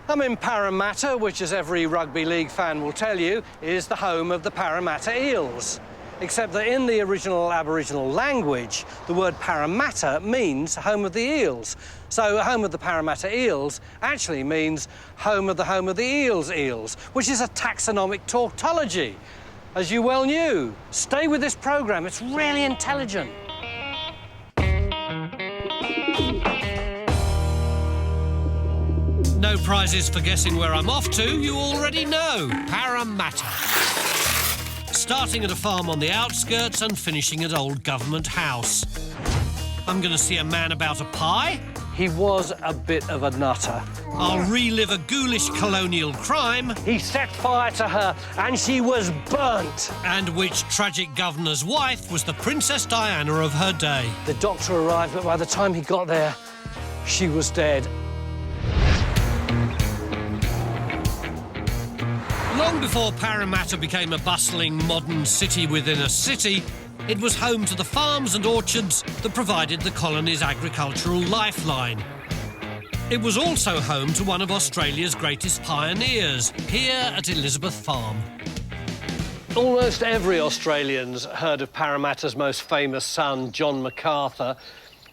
I'm in Parramatta, which, as every rugby league fan will tell you, is the home of the Parramatta Eels. Except that in the original Aboriginal language, the word Parramatta means home of the eels. So home of the Parramatta Eels actually means home of the eels, which is a taxonomic tautology, as you well knew. Stay with this programme, it's really intelligent. No prizes for guessing where I'm off to, you already know, Parramatta. Starting at a farm on the outskirts and finishing at Old Government House. I'm going to see a man about a pie. He was a bit of a nutter. I'll relive a ghoulish colonial crime. He set fire to her and she was burnt. And which tragic governor's wife was the Princess Diana of her day. The doctor arrived, but by the time he got there, she was dead. Long before Parramatta became a bustling modern city within a city, it was home to the farms and orchards that provided the colony's agricultural lifeline. It was also home to one of Australia's greatest pioneers, here at Elizabeth Farm. Almost every Australian's heard of Parramatta's most famous son, John Macarthur.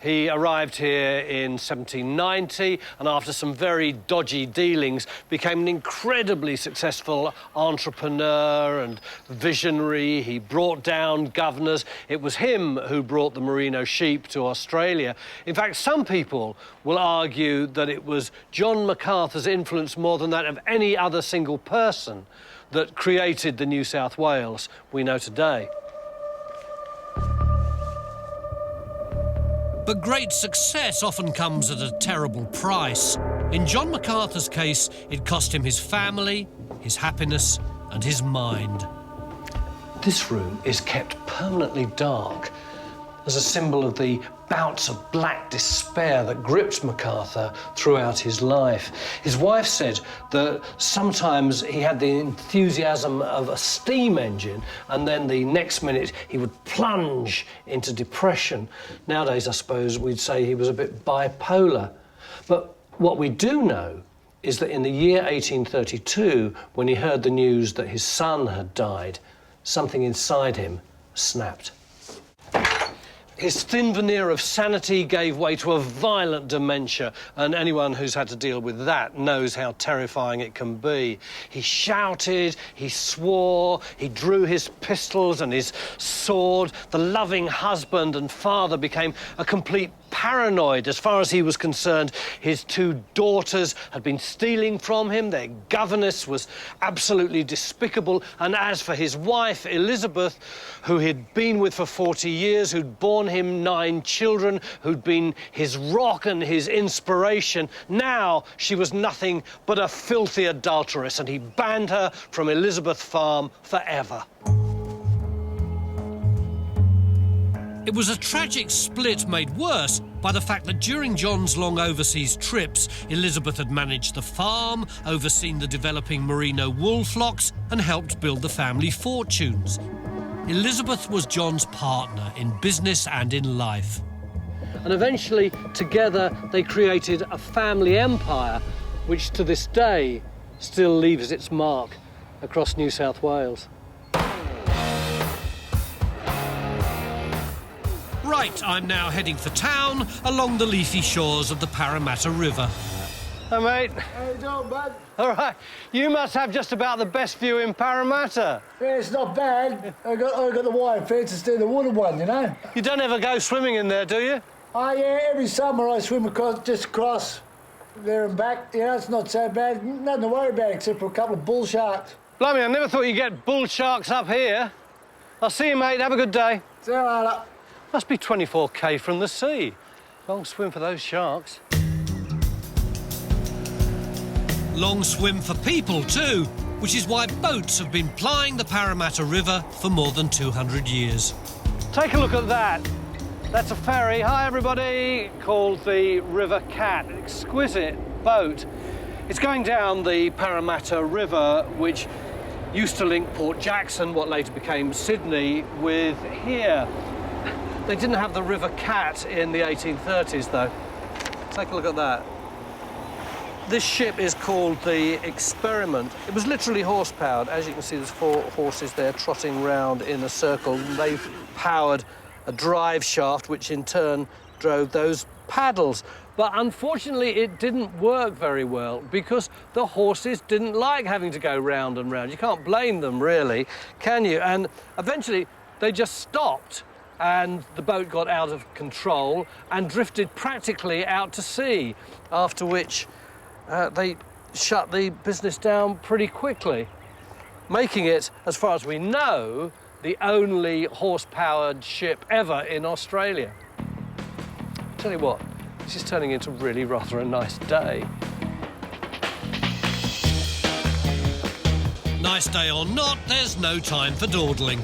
He arrived here in 1790 and after some very dodgy dealings became an incredibly successful entrepreneur and visionary. He brought down governors. It was him who brought the merino sheep to Australia. In fact, some people will argue that it was John Macarthur's influence more than that of any other single person that created the New South Wales we know today. But great success often comes at a terrible price. In John Macarthur's case, it cost him his family, his happiness, and his mind. This room is kept permanently dark as a symbol of the bouts of black despair that gripped Macarthur throughout his life. His wife said that sometimes he had the enthusiasm of a steam engine and then the next minute he would plunge into depression. Nowadays, I suppose we'd say he was a bit bipolar. But what we do know is that in the year 1832, when he heard the news that his son had died, something inside him snapped. His thin veneer of sanity gave way to a violent dementia, and anyone who's had to deal with that knows how terrifying it can be. He shouted, he swore, he drew his pistols and his sword. The loving husband and father became a complete paranoid. As far as he was concerned, his two daughters had been stealing from him, their governess was absolutely despicable, and as for his wife, Elizabeth, who he'd been with for 40 years, who'd borne him 9 children, who'd been his rock and his inspiration, now she was nothing but a filthy adulteress, and he banned her from Elizabeth Farm forever. It was a tragic split made worse by the fact that during John's long overseas trips, Elizabeth had managed the farm, overseen the developing merino wool flocks, and helped build the family fortunes. Elizabeth was John's partner in business and in life. And eventually, together, they created a family empire, which to this day still leaves its mark across New South Wales. Right, I'm now heading for town along the leafy shores of the Parramatta River. Hi, mate. How you doing, bud? All right. You must have just about the best view in Parramatta. Yeah, it's not bad. I got the wire fence instead of the wooded one, you know? You don't ever go swimming in there, do you? Oh, yeah, every summer I swim just across there and back. You know, it's not so bad. Nothing to worry about except for a couple of bull sharks. Blimey, I never thought you'd get bull sharks up here. I'll see you, mate. Have a good day. See you later. Must be 24k from the sea. Long swim for those sharks. Long swim for people too, which is why boats have been plying the Parramatta River for more than 200 years. Take a look at that. That's a ferry. Hi, everybody. Called the River Cat. An exquisite boat. It's going down the Parramatta River, which used to link Port Jackson, what later became Sydney, with here. They didn't have the River Cat in the 1830s, though. Take a look at that. This ship is called the Experiment. It was literally horse-powered. As you can see, there's 4 horses there trotting round in a circle. They've powered a drive shaft, which in turn drove those paddles. But unfortunately, it didn't work very well because the horses didn't like having to go round and round. You can't blame them, really, can you? And eventually, they just stopped, and the boat got out of control and drifted practically out to sea, after which they shut the business down pretty quickly, making it, as far as we know, the only horse-powered ship ever in Australia. Tell you what, this is turning into really rather a nice day. Nice day or not, there's no time for dawdling.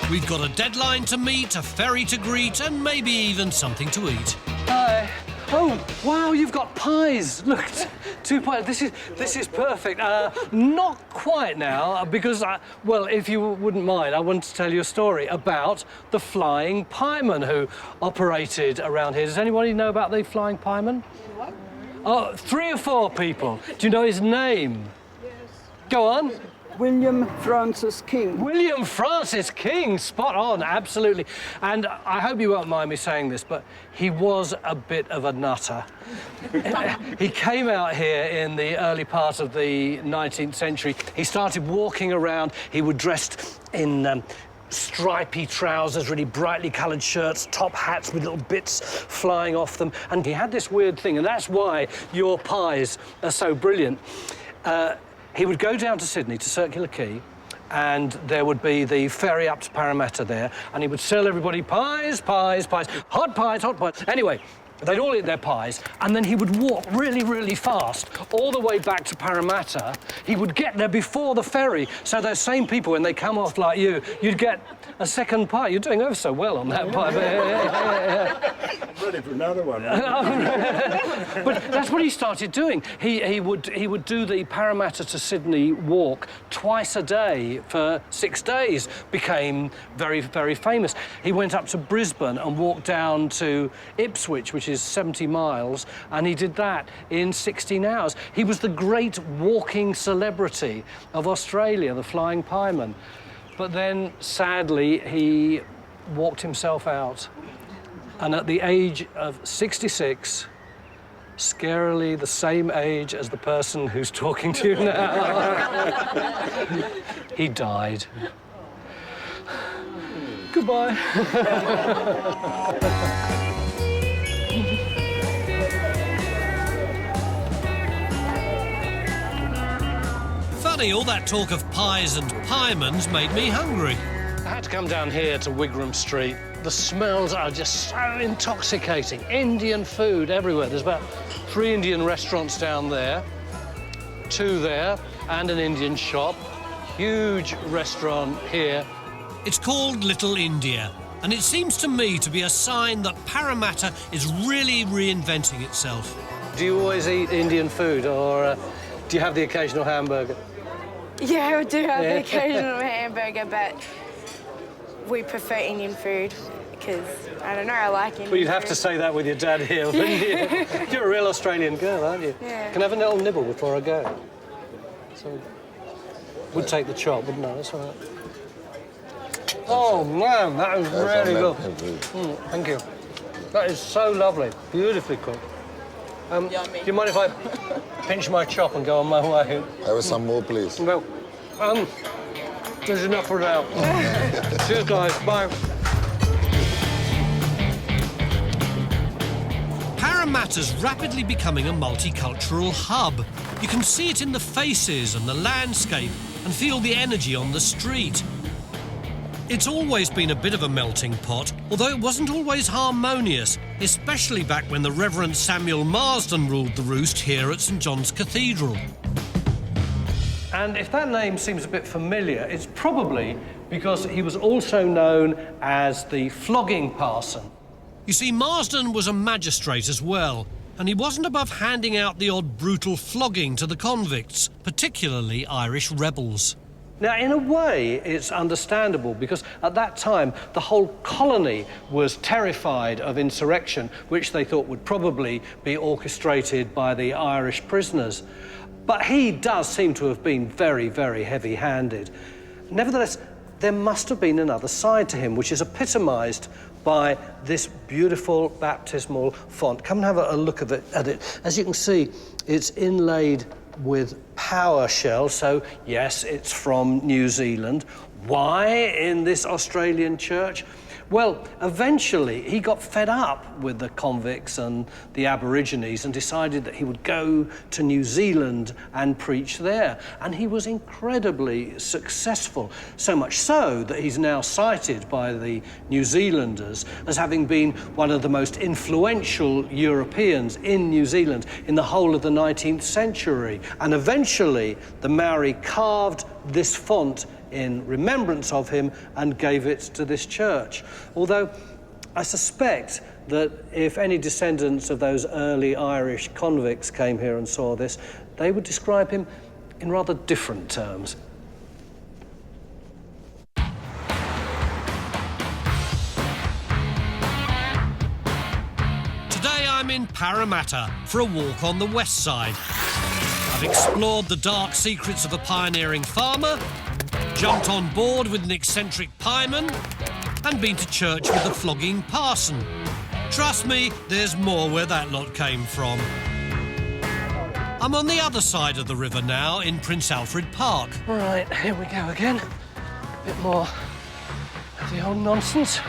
We've got a deadline to meet, a ferry to greet, and maybe even something to eat. Hi. Oh, wow, you've got pies. Look, 2 pies. This is perfect. Not quite now, because, well, if you wouldn't mind, I want to tell you a story about the Flying Pieman who operated around here. Does anybody know about the Flying Pieman? What? Oh, 3 or 4 people. Do you know his name? Yes. Go on. William Francis King. William Francis King, spot on, absolutely. And I hope you won't mind me saying this, but he was a bit of a nutter. He came out here in the early part of the 19th century. He started walking around. He was dressed in stripy trousers, really brightly coloured shirts, top hats with little bits flying off them. And he had this weird thing, and that's why your pies are so brilliant. He would go down to Sydney, to Circular Quay, and there would be the ferry up to Parramatta there, and he would sell everybody pies, pies, pies, hot pies, hot pies. Anyway, they'd all eat their pies, and then he would walk really, really fast all the way back to Parramatta. He would get there before the ferry, so those same people, when they come off like you, you'd get a second pie. You're doing ever so well on that pie. I'm ready for another one. But that's what he started doing. He would do the Parramatta to Sydney walk twice a day for 6 days. Became very, very famous. He went up to Brisbane and walked down to Ipswich, which is 70 miles, and he did that in 16 hours. He was the great walking celebrity of Australia, the Flying Pieman. But then, sadly, he walked himself out. And at the age of 66, scarily the same age as the person who's talking to you now, he died. Goodbye. Funny, all that talk of pies and piemans made me hungry. I had to come down here to Wigram Street. The smells are just so intoxicating. Indian food everywhere. There's about 3 Indian restaurants down there, 2 there, and an Indian shop. Huge restaurant here. It's called Little India, and it seems to me to be a sign that Parramatta is really reinventing itself. Do you always eat Indian food, or do you have the occasional hamburger? Yeah, we do have the occasional hamburger, but we prefer Indian food because, I don't know, I like Indian food. Well, you'd have to say that with your dad here, wouldn't you? You're a real Australian girl, aren't you? Yeah. Can I have a little nibble before I go? So, would take the chop, wouldn't I? That's all right. Oh, man, that is really good. Thank you. That is so lovely. Beautifully cooked. Do you mind if I pinch my chop and go on my way? Have some more, please. Well, there's enough for now. Cheers, guys. Bye. Parramatta's rapidly becoming a multicultural hub. You can see it in the faces and the landscape and feel the energy on the street. It's always been a bit of a melting pot, although it wasn't always harmonious, especially back when the Reverend Samuel Marsden ruled the roost here at St John's Cathedral. And if that name seems a bit familiar, it's probably because he was also known as the flogging parson. You see, Marsden was a magistrate as well, and he wasn't above handing out the odd brutal flogging to the convicts, particularly Irish rebels. Now, in a way, it's understandable because at that time, the whole colony was terrified of insurrection, which they thought would probably be orchestrated by the Irish prisoners. But he does seem to have been very, very heavy-handed. Nevertheless, there must have been another side to him, which is epitomised by this beautiful baptismal font. Come and have a look at it. As you can see, it's inlaid with PowerShell, so yes, it's from New Zealand. Why in this Australian church? Well, eventually he got fed up with the convicts and the Aborigines and decided that he would go to New Zealand and preach there. And he was incredibly successful, so much so that he's now cited by the New Zealanders as having been one of the most influential Europeans in New Zealand in the whole of the 19th century. And eventually the Maori carved this font in remembrance of him and gave it to this church. Although I suspect that if any descendants of those early Irish convicts came here and saw this, they would describe him in rather different terms. Today I'm in Parramatta for a walk on the west side. I've explored the dark secrets of a pioneering farmer, jumped on board with an eccentric pieman, and been to church with a flogging parson. Trust me, there's more where that lot came from. I'm on the other side of the river now, in Prince Alfred Park. Right, here we go again. A bit more of the old nonsense.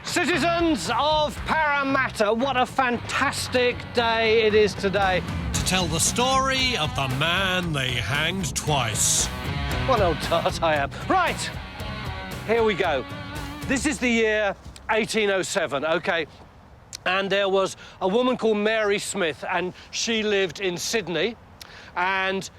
Citizens of Parramatta, what a fantastic day it is today. To tell the story of the man they hanged twice. What an old tart I am. Right, here we go. This is the year 1807, OK? And there was a woman called Mary Smith, and she lived in Sydney, and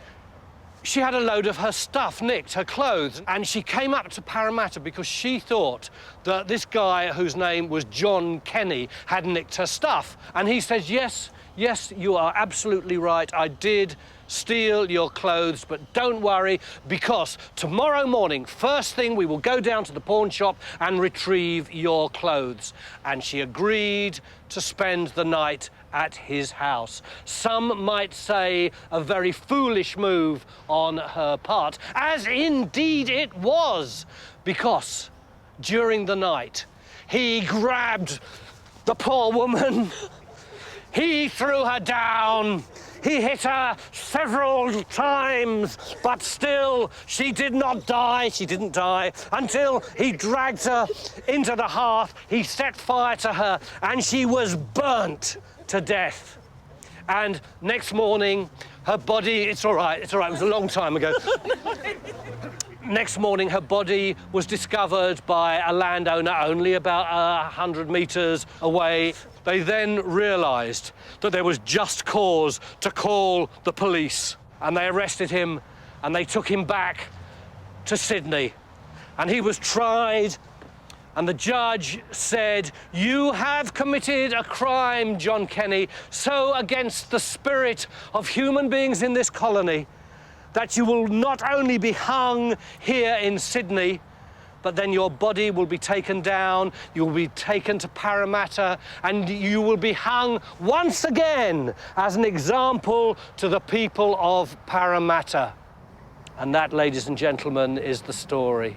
she had a load of her stuff nicked, her clothes, and she came up to Parramatta because she thought that this guy, whose name was John Kenny, had nicked her stuff. And he says, yes, you are absolutely right, I did steal your clothes, but don't worry, because tomorrow morning, first thing, we will go down to the pawn shop and retrieve your clothes. And she agreed to spend the night at his house. Some might say a very foolish move on her part, as indeed it was, because during the night, he grabbed the poor woman, he threw her down, he hit her several times, but still she did not die. She didn't die until he dragged her into the hearth. He set fire to her and she was burnt to death. And next morning, her body, it's all right, it was a long time ago. Next morning, her body was discovered by a landowner only about 100 metres away. They then realised that there was just cause to call the police, and they arrested him and they took him back to Sydney. And he was tried, and the judge said, "You have committed a crime, John Kenny, so against the spirit of human beings in this colony that you will not only be hung here in Sydney, but then your body will be taken down, you will be taken to Parramatta, and you will be hung once again as an example to the people of Parramatta." And that, ladies and gentlemen, is the story.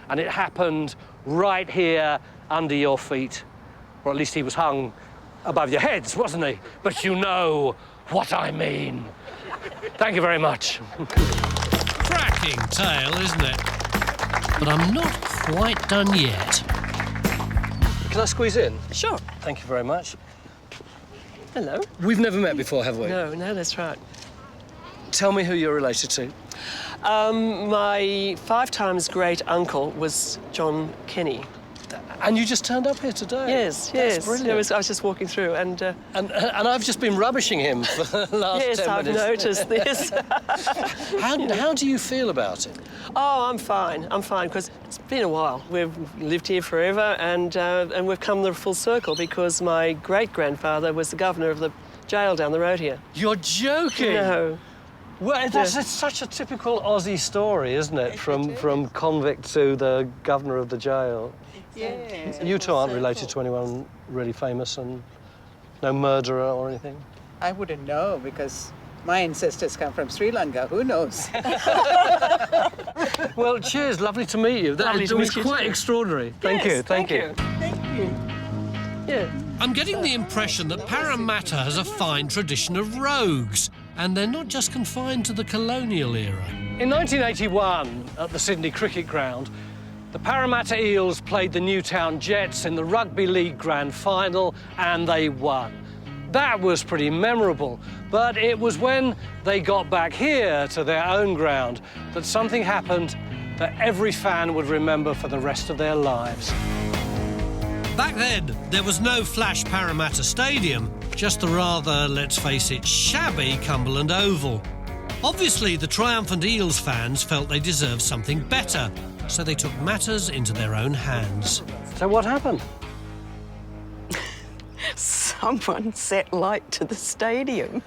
And it happened right here under your feet. Or at least he was hung above your heads, wasn't he? But you know what I mean. Thank you very much. Cracking tale, isn't it? But I'm not quite done yet. Can I squeeze in? Sure. Thank you very much. Hello. We've never met before, have we? No, that's right. Tell me who you're related to. My 5 times great uncle was John Kenny. And you just turned up here today? Yes. That's brilliant. I was just walking through and I've just been rubbishing him for the last 10 minutes. yes, I've noticed this. How do you feel about it? Oh, I'm fine, because it's been a while. We've lived here forever and we've come the full circle because my great-grandfather was the governor of the jail down the road here. You're joking? No. Well, it's such a typical Aussie story, isn't it? From convict to the governor of the jail. Yes. You two aren't related to anyone really famous, and no murderer or anything? I wouldn't know because my ancestors come from Sri Lanka. Who knows? Well, cheers. Lovely to meet you. Lovely to It was meet you quite too. extraordinary. Thank you. Thank you. Yeah. I'm getting the impression that Parramatta has a fine tradition of rogues, and they're not just confined to the colonial era. In 1981, at the Sydney Cricket Ground, the Parramatta Eels played the Newtown Jets in the Rugby League Grand Final, and they won. That was pretty memorable, but it was when they got back here to their own ground that something happened that every fan would remember for the rest of their lives. Back then, there was no flash Parramatta Stadium, just the rather, let's face it, shabby Cumberland Oval. Obviously, the triumphant Eels fans felt they deserved something better, so they took matters into their own hands. So what happened? Someone set light to the stadium.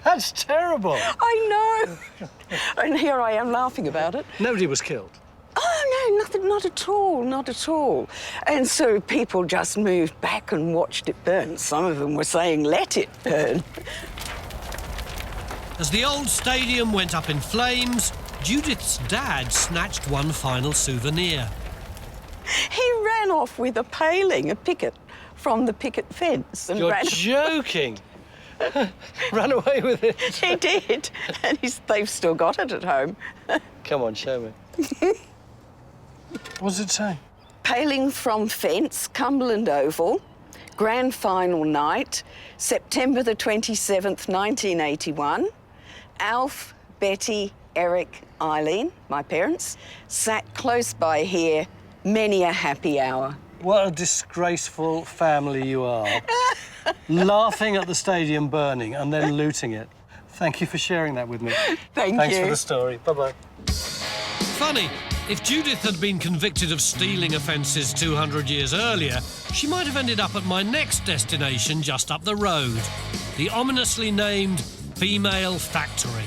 That's terrible. I know. And here I am laughing about it. Nobody was killed. Oh, no, nothing, not at all, not at all. And so people just moved back and watched it burn. Some of them were saying, let it burn. As the old stadium went up in flames, Judith's dad snatched one final souvenir. He ran off with a paling, a picket, from the picket fence. And You're ran joking. Ran away with it. He did. And they've still got it at home. Come on, show me. What does it say? Paling from fence, Cumberland Oval, grand final night, September the 27th, 1981. Alf, Betty, Eric, Eileen, my parents, sat close by here, many a happy hour. What a disgraceful family you are. Laughing at the stadium burning and then looting it. Thank you for sharing that with me. Thanks Thanks for the story. Bye-bye. Funny, if Judith had been convicted of stealing offences 200 years earlier, she might have ended up at my next destination just up the road, the ominously named Female Factory.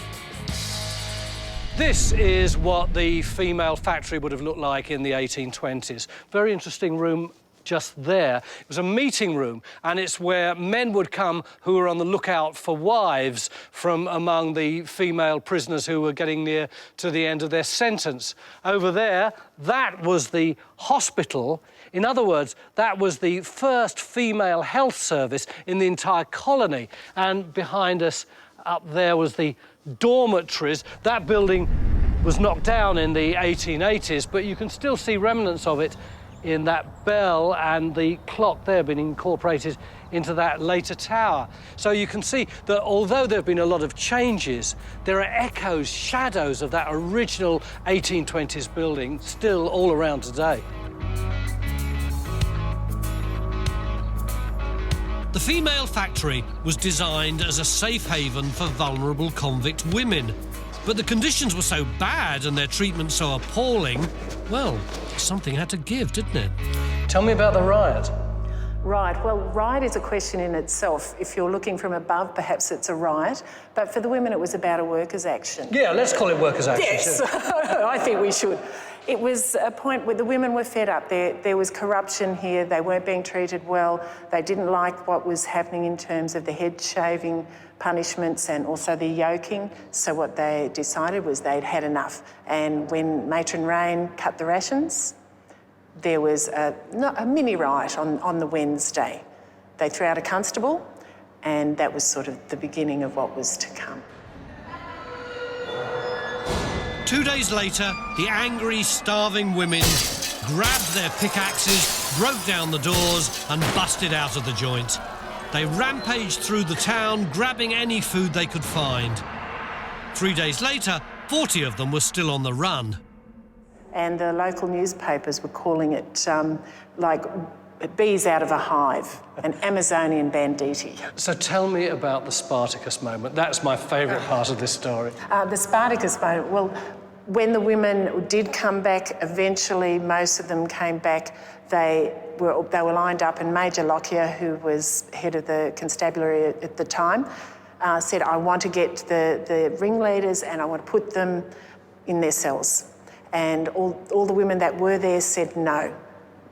This is what the female factory would have looked like in the 1820s. Very interesting room just there. It was a meeting room, and it's where men would come who were on the lookout for wives from among the female prisoners who were getting near to the end of their sentence. Over there, that was the hospital. In other words, that was the first female health service in the entire colony. And behind us, up there, was the dormitories. That building was knocked down in the 1880s, but you can still see remnants of it in that bell and the clock there being incorporated into that later tower. So you can see that although there have been a lot of changes, there are echoes, shadows of that original 1820s building still all around today. The Female Factory was designed as a safe haven for vulnerable convict women. But the conditions were so bad and their treatment so appalling, well, something had to give, didn't it? Tell me about the riot. Right, well, riot is a question in itself. If you're looking from above, perhaps it's a riot. But for the women, it was about a workers' action. Yeah, let's call it workers' action. Yes, I think we should. It was a point where the women were fed up. There was corruption here. They weren't being treated well. They didn't like what was happening in terms of the head shaving punishments and also the yoking. So what they decided was they'd had enough. And when Matron Rain cut the rations, there was a mini riot on the Wednesday. They threw out a constable, and that was sort of the beginning of what was to come. 2 days later, the angry, starving women grabbed their pickaxes, broke down the doors and busted out of the joint. They rampaged through the town, grabbing any food they could find. 3 days later, 40 of them were still on the run. And the local newspapers were calling it like bees out of a hive, an Amazonian banditti. So tell me about the Spartacus moment. That's my favourite part of this story. The Spartacus moment, well, when the women did come back, eventually most of them came back. They were lined up, and Major Lockyer, who was head of the constabulary at the time, said, I want to get the ringleaders and I want to put them in their cells. And all the women that were there said, no,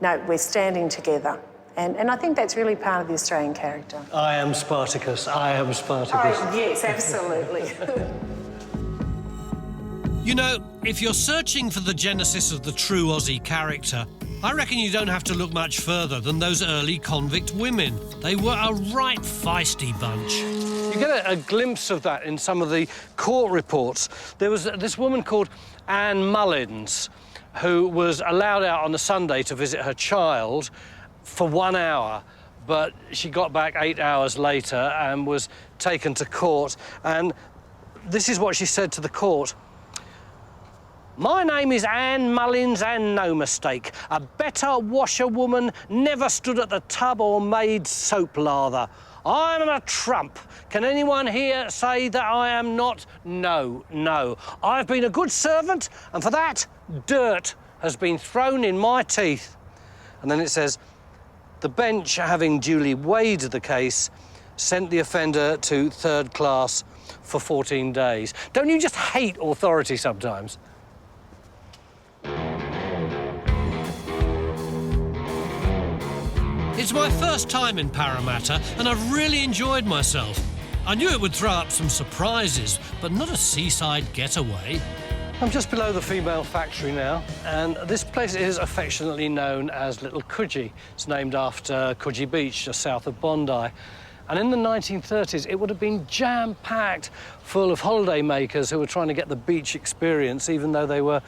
we're standing together. And I think that's really part of the Australian character. I am Spartacus. I am Spartacus. Oh, yes, absolutely. You know, if you're searching for the genesis of the true Aussie character, I reckon you don't have to look much further than those early convict women. They were a right feisty bunch. You get a glimpse of that in some of the court reports. There was this woman called Anne Mullins who was allowed out on a Sunday to visit her child for 1 hour, but she got back 8 hours later and was taken to court. And this is what she said to the court. My name is Anne Mullins, and no mistake. A better washerwoman never stood at the tub or made soap lather. I'm a trump. Can anyone here say that I am not? No, no. I've been a good servant, and for that, dirt has been thrown in my teeth. And then it says, the bench, having duly weighed the case, sent the offender to third class for 14 days. Don't you just hate authority sometimes? It's my first time in Parramatta, and I've really enjoyed myself. I knew it would throw up some surprises, but not a seaside getaway. I'm just below the female factory now, and this place is affectionately known as Little Coogee. It's named after Coogee Beach, just south of Bondi. And in the 1930s, it would have been jam-packed full of holiday makers who were trying to get the beach experience, even though they were,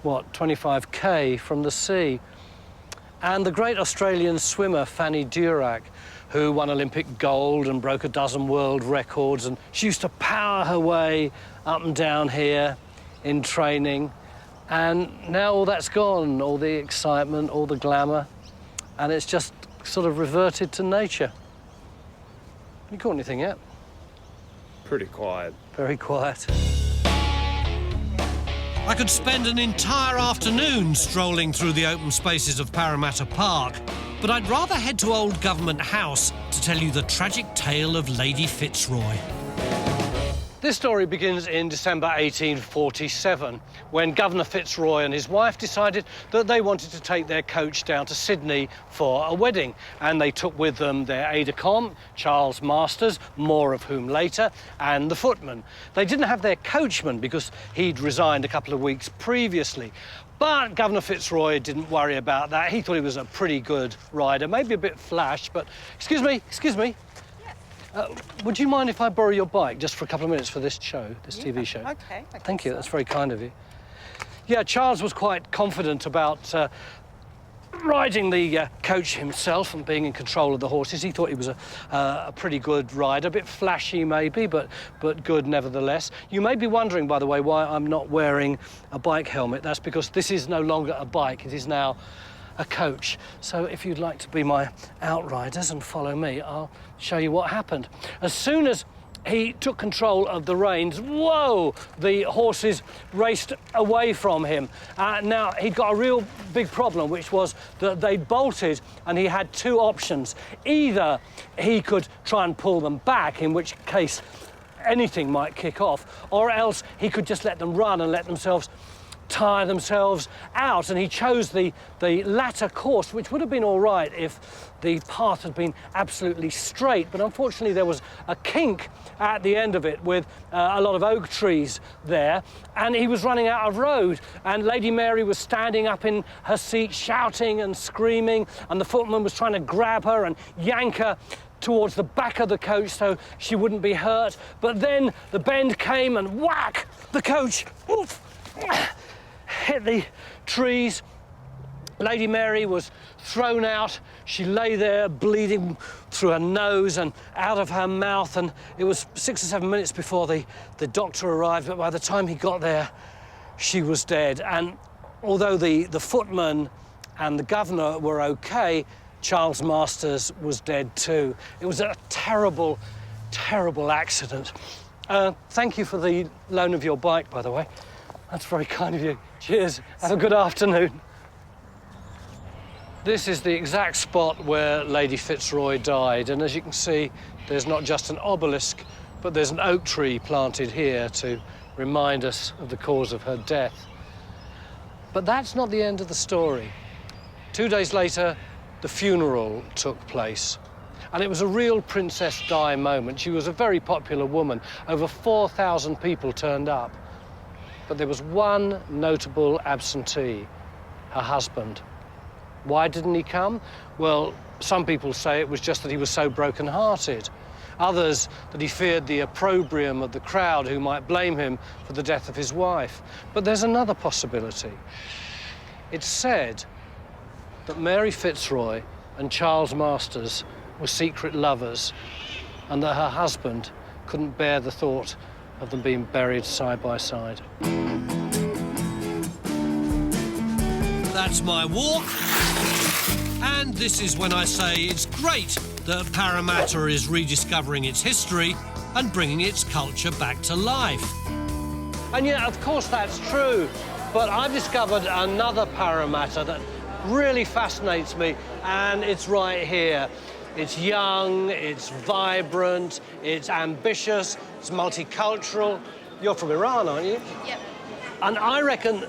25k from the sea. And the great Australian swimmer, Fanny Durack, who won Olympic gold and broke a dozen world records, and she used to power her way up and down here in training. And now all that's gone, all the excitement, all the glamour, and it's just sort of reverted to nature. You caught anything yet? Pretty quiet. Very quiet. I could spend an entire afternoon strolling through the open spaces of Parramatta Park, but I'd rather head to Old Government House to tell you the tragic tale of Lady Fitzroy. This story begins in December 1847, when Governor Fitzroy and his wife decided that they wanted to take their coach down to Sydney for a wedding. And they took with them their aide-de-camp, Charles Masters, more of whom later, and the footman. They didn't have their coachman because he'd resigned a couple of weeks previously. But Governor Fitzroy didn't worry about that. He thought he was a pretty good rider, maybe a bit flash, but... Excuse me. Would you mind if I borrow your bike just for a couple of minutes for this show, this TV show? Okay. Thank you, that's very kind of you. Yeah, Charles was quite confident about riding the coach himself and being in control of the horses. He thought he was a pretty good rider, a bit flashy maybe, but good nevertheless. You may be wondering, by the way, why I'm not wearing a bike helmet. That's because this is no longer a bike, it is now a coach. So if you'd like to be my outriders and follow me, I'll show you what happened. As soon as he took control of the reins, whoa, the horses raced away from him. Now, he'd got a real big problem, which was that they bolted, and he had two options. Either he could try and pull them back, in which case anything might kick off, or else he could just let them run and let themselves tire themselves out, and he chose the latter course, which would have been all right if the path had been absolutely straight, but unfortunately there was a kink at the end of it with a lot of oak trees there, and he was running out of road, and Lady Mary was standing up in her seat shouting and screaming, and the footman was trying to grab her and yank her towards the back of the coach so she wouldn't be hurt. But then the bend came and whack, the coach hit the trees. Lady Mary was thrown out. She lay there bleeding through her nose and out of her mouth, and it was 6 or 7 minutes before the doctor arrived, but by the time he got there, she was dead. And although the footman and the governor were okay, Charles Masters was dead too. It was a terrible, terrible accident. Thank you for the loan of your bike, by the way. That's very kind of you. Cheers. Have a good afternoon. This is the exact spot where Lady Fitzroy died, and as you can see, there's not just an obelisk But there's an oak tree planted here to remind us of the cause of her death. But that's not the end of the story. 2 days later, the funeral took place. And it was a real Princess Di moment. She was a very popular woman. Over 4,000 people turned up. But there was one notable absentee, her husband. Why didn't he come? Well, some people say it was just that he was so broken-hearted. Others, that he feared the opprobrium of the crowd who might blame him for the death of his wife. But there's another possibility. It's said that Mary Fitzroy and Charles Masters were secret lovers and that her husband couldn't bear the thought of them being buried side by side. That's my walk. And this is when I say it's great that Parramatta is rediscovering its history and bringing its culture back to life. And yeah, of course that's true, but I've discovered another Parramatta that really fascinates me, and it's right here. It's young, it's vibrant, it's ambitious, it's multicultural. You're from Iran, aren't you? Yep. And I reckon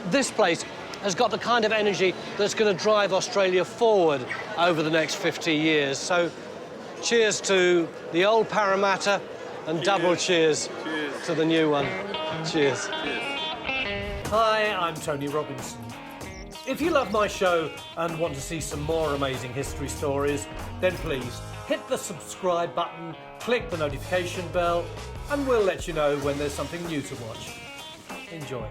this place has got the kind of energy that's going to drive Australia forward over the next 50 years. So cheers to the old Parramatta and double cheers to the new one. Cheers. Hi, I'm Tony Robinson. If you love my show and want to see some more amazing history stories, then please hit the subscribe button, click the notification bell, and we'll let you know when there's something new to watch. Enjoy.